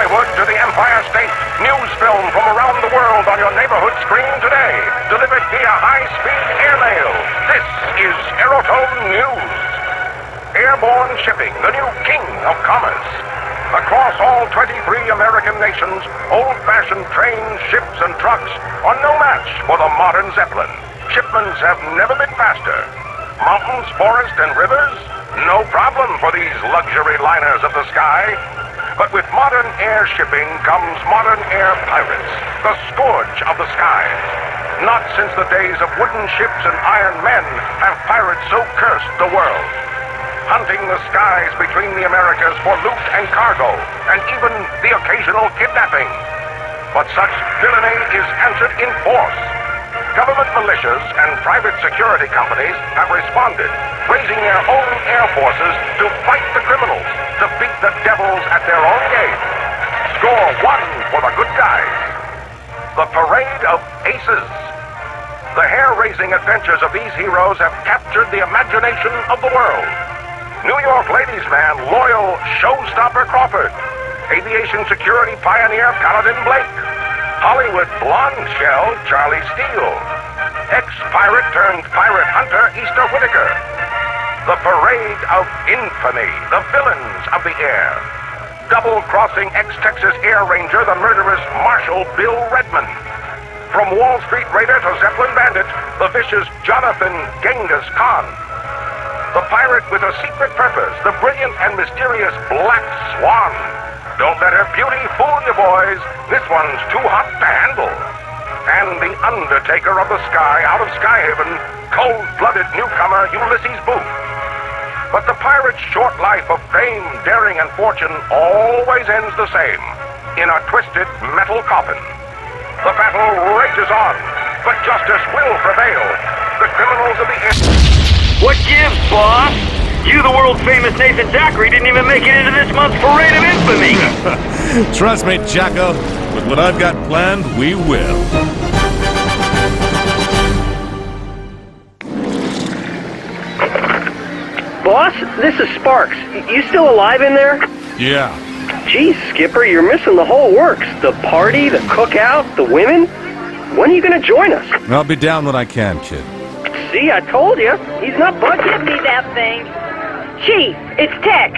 Hollywood to the Empire State. News film from around the world on your neighborhood screen today. Delivered via high-speed airmail. This is Aerotone News. Airborne shipping, the new king of commerce. Across all 23 American nations, old-fashioned trains, ships, and trucks are no match for the modern Zeppelin. Shipments have never been faster. Mountains, forests, and rivers? No problem for these luxury liners of the sky. But with modern air shipping comes modern air pirates, the scourge of the skies. Not since the days of wooden ships and iron men have pirates so cursed the world. Hunting the skies between the Americas for loot and cargo, and even the occasional kidnapping. But such villainy is answered in force. Government militias and private security companies have responded, raising their own air forces to fight the criminals, to beat the devils at their own game. Score one for the good guys. The Parade of Aces. The hair-raising adventures of these heroes have captured the imagination of the world. New York ladies' man, loyal showstopper Crawford. Aviation security pioneer Paladin Blake. Hollywood blonde shell Charlie Steele. Ex-pirate turned pirate hunter Easter Whittaker. The Parade of Infamy, the villains of the air. Double-crossing ex-Texas Air Ranger, the murderous Marshal Bill Redmond. From Wall Street Raider to Zeppelin Bandit, the vicious Jonathan Genghis Khan. The pirate with a secret purpose, the brilliant and mysterious Black Swan. Don't let her beauty fool you, boys. This one's too hot to handle. And the undertaker of the sky out of Skyhaven, cold-blooded newcomer Ulysses Booth. But the pirate's short life of fame, daring, and fortune always ends the same, in a twisted metal coffin. The battle rages on, but justice will prevail. The criminals of the air... What gives, boss? You, the world-famous Nathan Zachary, didn't even make it into this month's Parade of Infamy! Trust me, Jacko. With what I've got planned, we will. Boss, this is Sparks. You still alive in there? Yeah. Geez, Skipper, you're missing the whole works. The party, the cookout, the women. When are you gonna join us? I'll be down when I can, kid. See, I told you. He's not budging. Give me that thing. Chief, it's Tex.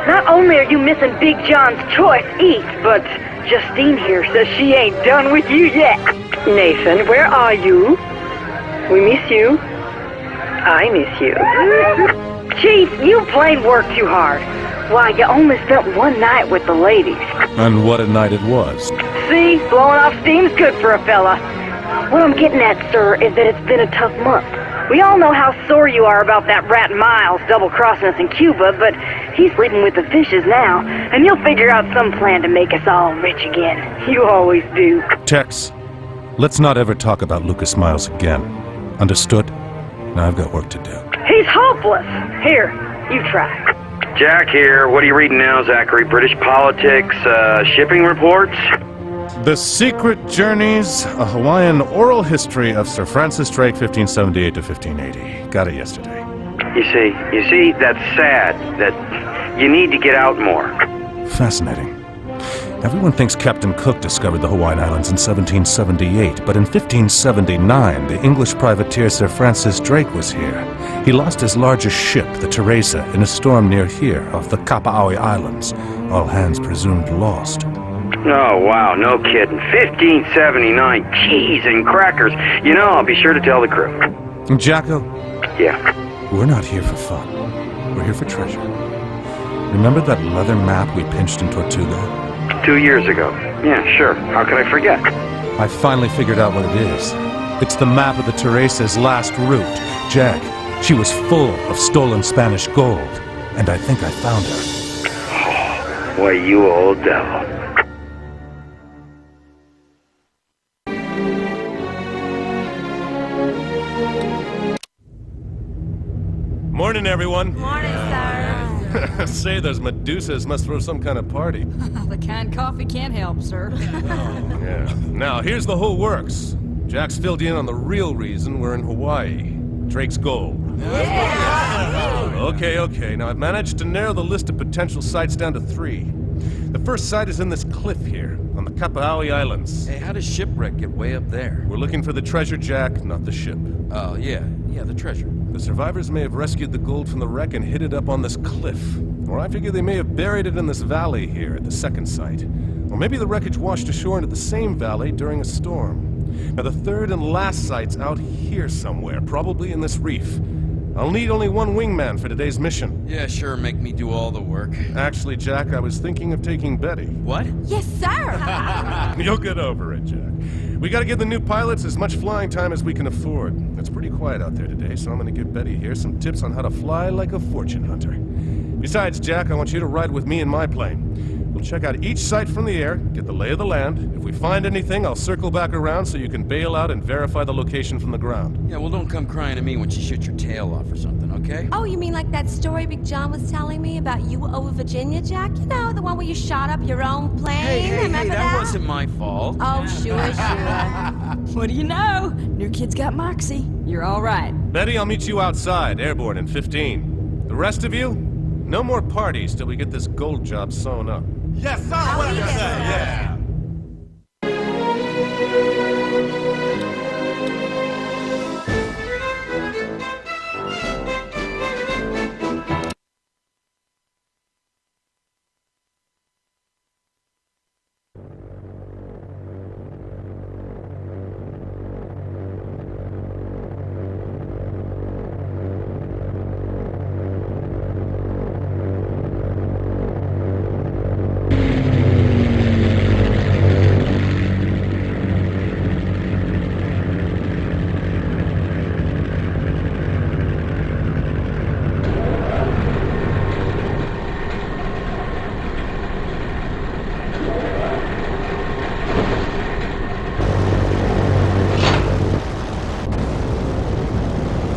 Not only are you missing Big John's choice eats, but Justine here says she ain't done with you yet. Nathan, where are you? We miss you. I miss you. Chief, you plain work too hard. Why, you only spent one night with the ladies. And what a night it was. See, blowing off steam's good for a fella. What I'm getting at, sir, is that it's been a tough month. We all know how sore you are about that rat Miles double-crossing us in Cuba, but he's sleeping with the fishes now, and you'll figure out some plan to make us all rich again. You always do. Tex, let's not ever talk about Lucas Miles again. Understood? Now I've got work to do. He's hopeless. Here, you try. Jack here. What are you reading now, Zachary? British politics, shipping reports? The Secret Journeys, a Hawaiian oral history of Sir Francis Drake, 1578 to 1580. Got it yesterday. You see, that's sad. That you need to get out more. Fascinating. Everyone thinks Captain Cook discovered the Hawaiian Islands in 1778, but in 1579, the English privateer Sir Francis Drake was here. He lost his largest ship, the Teresa, in a storm near here, off the Kapa'awi Islands. All hands presumed lost. Oh, wow, no kidding. 1579, cheese and crackers. You know, I'll be sure to tell the crew. Jacko? Yeah. We're not here for fun. We're here for treasure. Remember that leather map we pinched in Tortuga? 2 years ago. Yeah, sure. How could I forget? I finally figured out what it is. It's the map of the Teresa's last route. Jag, she was full of stolen Spanish gold. And I think I found her. Oh, why, you old devil. Morning, everyone. Morning, sir. Say, those Medusas must throw some kind of party. The canned coffee can't help, sir. Yeah. Now, here's the whole works. Jack's filled you in on the real reason we're in Hawaii. Drake's gold. Yeah. Okay. Now, I've managed to narrow the list of potential sites down to 3. The first site is in this cliff here, on the Kapaawi Islands. Hey, how does shipwreck get way up there? We're looking for the treasure, Jack, not the ship. Oh, yeah, the treasure. The survivors may have rescued the gold from the wreck and hid it up on this cliff. Or I figure they may have buried it in this valley here at the second site. Or maybe the wreckage washed ashore into the same valley during a storm. Now the third and last site's out here somewhere, probably in this reef. I'll need only one wingman for today's mission. Yeah, sure, make me do all the work. Actually, Jack, I was thinking of taking Betty. What? Yes, sir. You'll get over it, Jack. We gotta give the new pilots as much flying time as we can afford. It's pretty quiet out there today, so I'm gonna give Betty here some tips on how to fly like a fortune hunter. Besides, Jack, I want you to ride with me in my plane. We'll check out each site from the air, get the lay of the land. If we find anything, I'll circle back around so you can bail out and verify the location from the ground. Yeah, well, don't come crying to me when she shoots your tail off or something, okay? Oh, you mean like that story Big John was telling me about you over Virginia, Jack? You know, the one where you shot up your own plane? Hey, Remember that wasn't my fault. Oh, sure. What do you know? New kid's got moxie. You're all right. Betty, I'll meet you outside, airborne in 15. The rest of you, no more parties till we get this gold job sewn up. Yes, sir. What did you say? Yeah.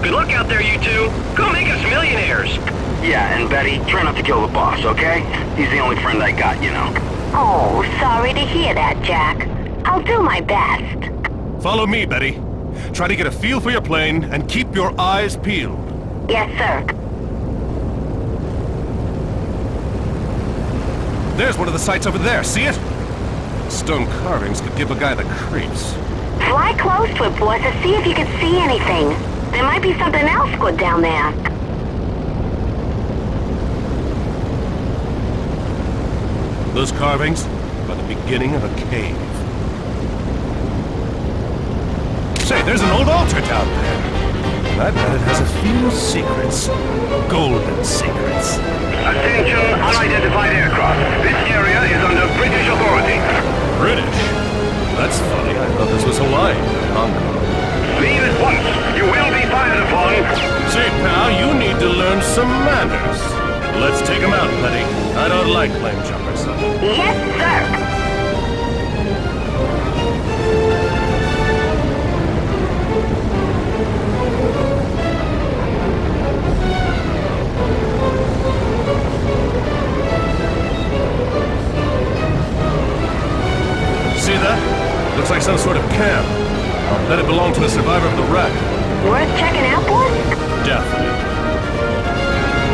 Good luck out there, you two. Go make us millionaires. Yeah, and Betty, try not to kill the boss, okay? He's the only friend I got, you know. Oh, sorry to hear that, Jack. I'll do my best. Follow me, Betty. Try to get a feel for your plane and keep your eyes peeled. Yes, sir. There's one of the sites over there, see it? Stone carvings could give a guy the creeps. Fly close to it, boys, to see if you can see anything. There might be something else good down there. Those carvings are the beginning of a cave. Say, there's an old altar down there. And I bet it has a few secrets. Golden secrets. Attention, unidentified aircraft. This area is under British authority. British? That's funny. I thought this was Hawaii, Hong Kong. Leave at once. You will be fired upon. Say, pal, you need to learn some manners. Let's take him out, Betty. I don't like flame jumpers. Yes, sir. See that? Looks like some sort of camp. I'll bet it belonged to a survivor of the wreck. Worth checking out, boys? Definitely.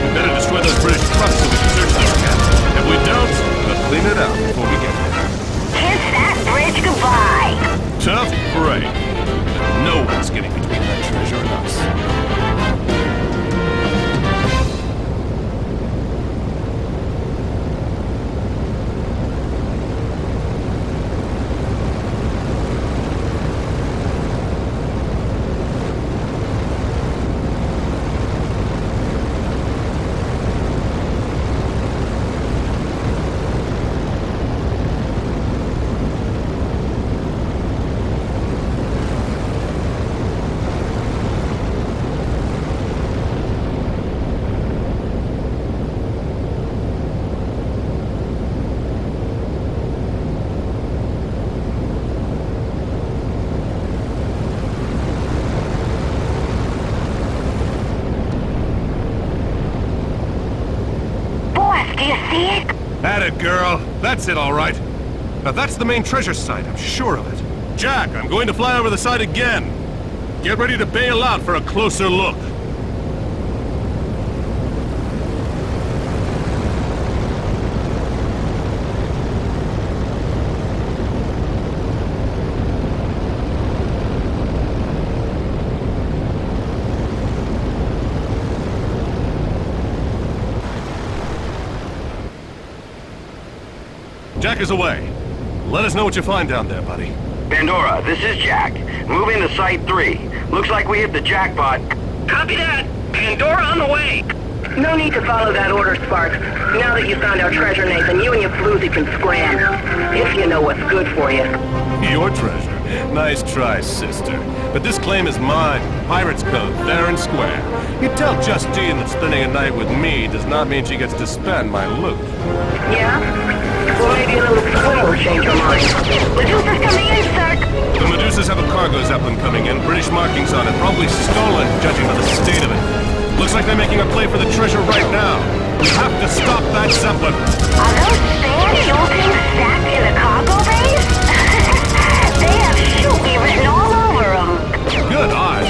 We better destroy those British trucks so we can search this camp. If we don't, we'll clean it out before we get there. Kiss that bridge goodbye. Tough break. No one's getting between that treasure and us. Do you see it? At it, girl. That's it, all right. Now that's the main treasure site, I'm sure of it. Jack, I'm going to fly over the site again. Get ready to bail out for a closer look. Jack is away. Let us know what you find down there, buddy. Pandora, this is Jack. Moving to Site 3. Looks like we hit the jackpot. Copy that. Pandora on the way. No need to follow that order, Sparks. Now that you found our treasure, Nathan, you and your floozy can scram. If you know what's good for you. Your treasure? Nice try, sister. But this claim is mine. Pirate's code, fair and square. You tell Justine that spending a night with me does not mean she gets to spend my loot. Yeah? Well, maybe a little swim will change your mind. Medusa's coming in, sir. The Medusas have a cargo zeppelin coming in, British markings on it, probably stolen, judging by the state of it. Looks like they're making a play for the treasure right now. We have to stop that zeppelin. Are those sand fuel tanks stacked in the cargo bays? They have shoot me written all over them. Good eye.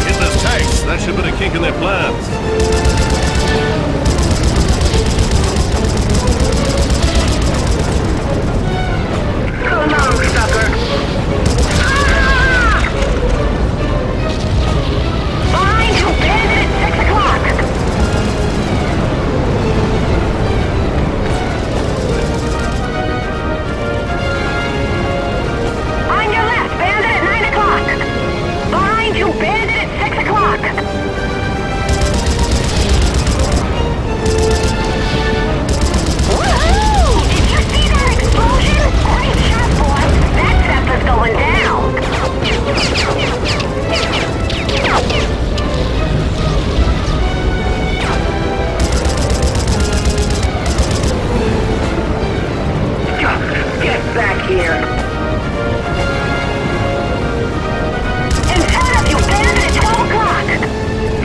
Hit those tanks. That should put a kink in their plans. Come on, sucker. Behind you, bandit at 6 o'clock. On your left, bandit at 9 o'clock. Behind you, bandit at 6 o'clock. Woohoo! Did you see that explosion? Great shot, boy. That Zeppelin's going down. Get back here. In front of you, bandit at 12 o'clock.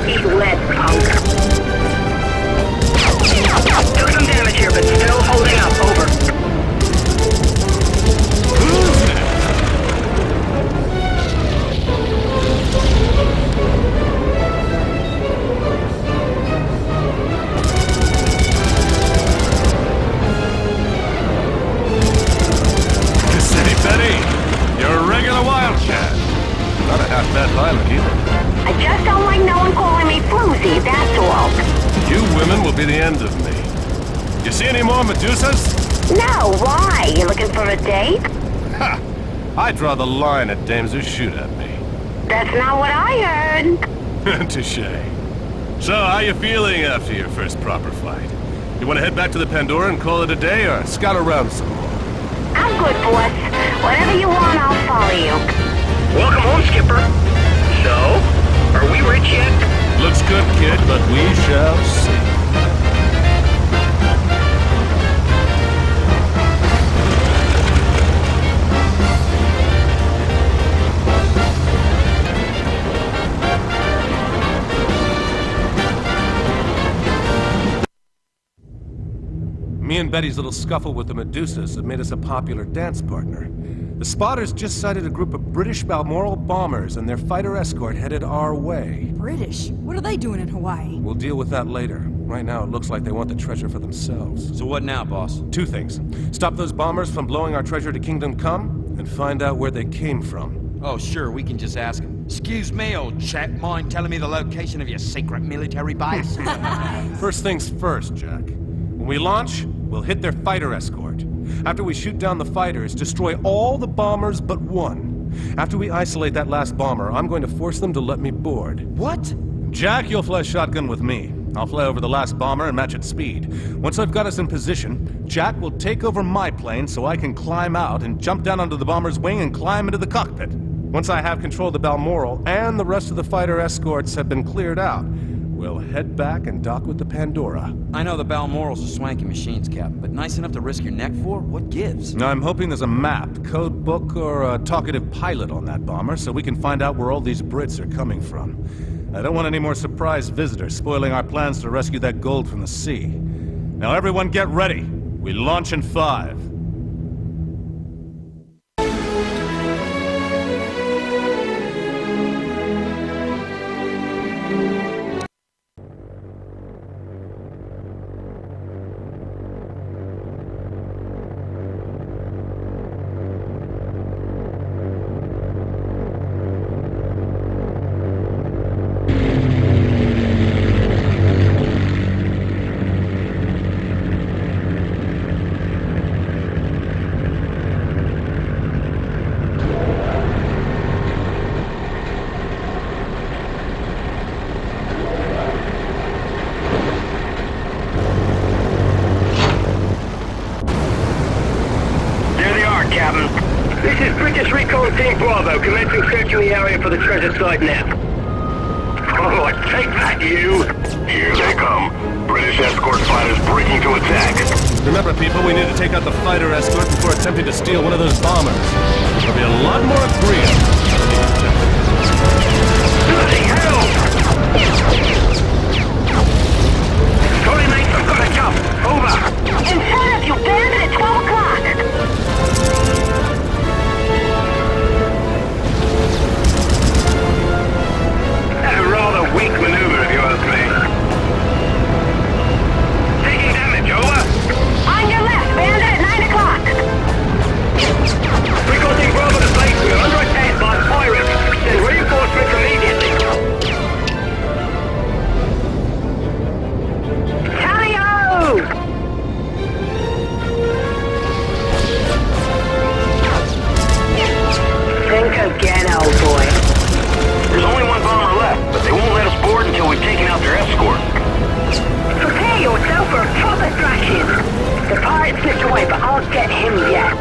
Eat lead, punk. Took some damage here, but still holding up. Over. City Betty, you're a regular wildcat. Not a half-bad pilot either. I just don't like no one calling me floozy, that's all. You women will be the end of me. You see any more Medusas? No, why? You looking for a date? Ha! I draw the line at dames who shoot at me. That's not what I heard. Touché. So, how you feeling after your first proper flight? You want to head back to the Pandora and call it a day, or scout around some more? I'm good, boss. Whatever you want, I'll follow you. Welcome home, Skipper. So, are we rich yet? Looks good, kid, but we shall see. Me and Betty's little scuffle with the Medusas have made us a popular dance partner. The spotters just sighted a group of British Balmoral bombers and their fighter escort headed our way. British? What are they doing in Hawaii? We'll deal with that later. Right now, it looks like they want the treasure for themselves. So what now, boss? Two things. Stop those bombers from blowing our treasure to Kingdom Come, and find out where they came from. Oh, sure, we can just ask him. Excuse me, old chap, mind telling me the location of your secret military base? First things first, Jack. When we launch, we'll hit their fighter escort. After we shoot down the fighters, destroy all the bombers but one. After we isolate that last bomber, I'm going to force them to let me board. What? Jack, you'll fly shotgun with me. I'll fly over the last bomber and match its speed. Once I've got us in position, Jack will take over my plane so I can climb out and jump down onto the bomber's wing and climb into the cockpit. Once I have control of the Balmoral and the rest of the fighter escorts have been cleared out, we'll head back and dock with the Pandora. I know the Balmorals are swanky machines, Captain, but nice enough to risk your neck for? What gives? Now, I'm hoping there's a map, code book, or a talkative pilot on that bomber so we can find out where all these Brits are coming from. I don't want any more surprise visitors spoiling our plans to rescue that gold from the sea. Now, everyone get ready. We launch in 5. Captain. This is British Recon Team Bravo, commencing search in the area for the treasure site now. Oh, take that, you! Here they come. British escort fighters breaking to attack. Remember, people, we need to take out the fighter escort before attempting to steal one of those bombers. There'll be a lot more agreeing. Bloody hell! Sorry, mate, I've got a jump. Over. In front of you, bandit at 12 o'clock. A rather weak maneuver, if you ask me. Taking damage, over. On your left, bandit at 9 o'clock. Recon Team Bravo to base. We're under attack by pirates. Send reinforcements immediately. Tally-ho! Think again, old boy. There's only one bomber left, but they won't let us board until we've taken out their escort. Prepare yourself for a proper thrashing. The pirate slipped away, but I'll get him yet.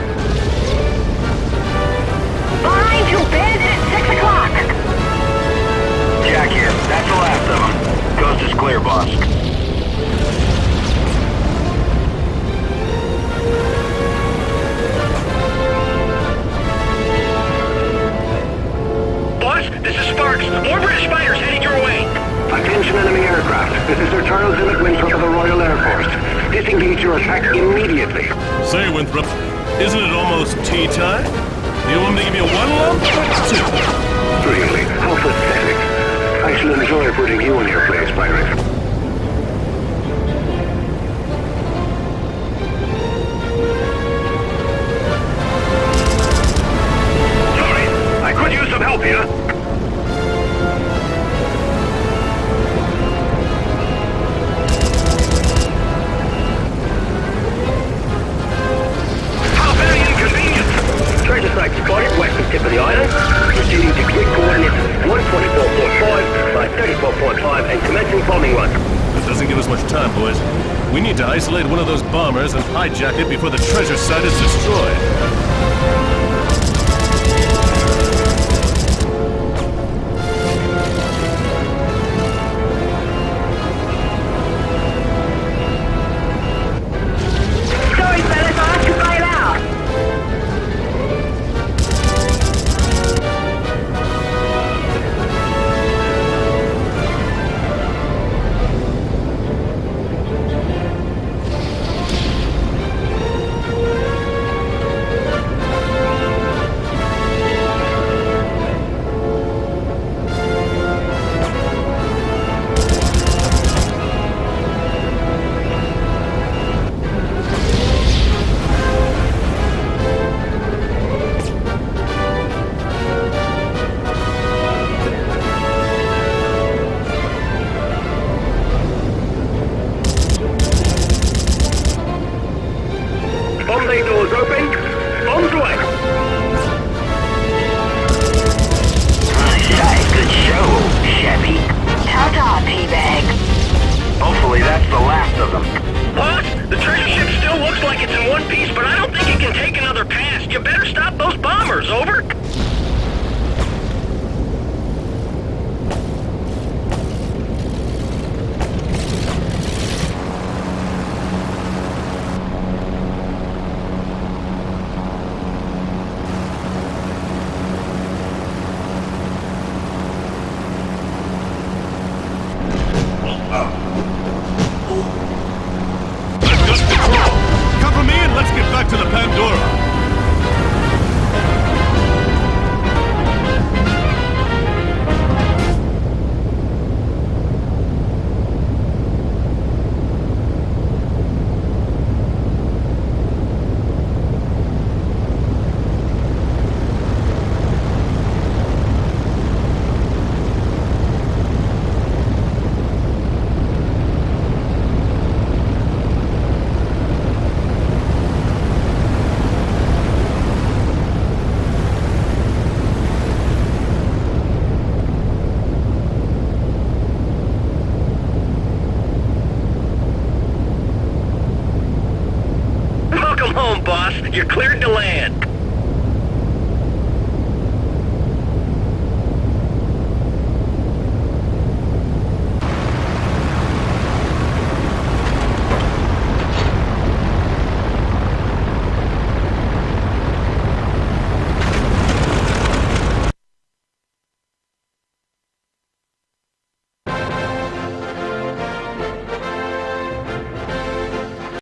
Behind you, bandit at 6 o'clock. Jack here. That's the last of them. Coast is clear, boss. Boss, this is Sparks. More British fighters heading your way. Attention enemy aircraft. This is Sir Charles Emmett Winthrop of the Royal Air Force. Disengage your attack immediately. Say, Winthrop, isn't it almost tea time? Do you want me to give you one lump or two? Really, how pathetic. I shall enjoy putting you in your place, pirate. Sorry, I could use some help here. How very inconvenient. Treasure site spotted west of tip of the island. Proceeding to grid coordinates 124.5 by 34.5 and commencing bombing run. This doesn't give us much time, boys. We need to isolate one of those bombers and hijack it before the treasure site is destroyed.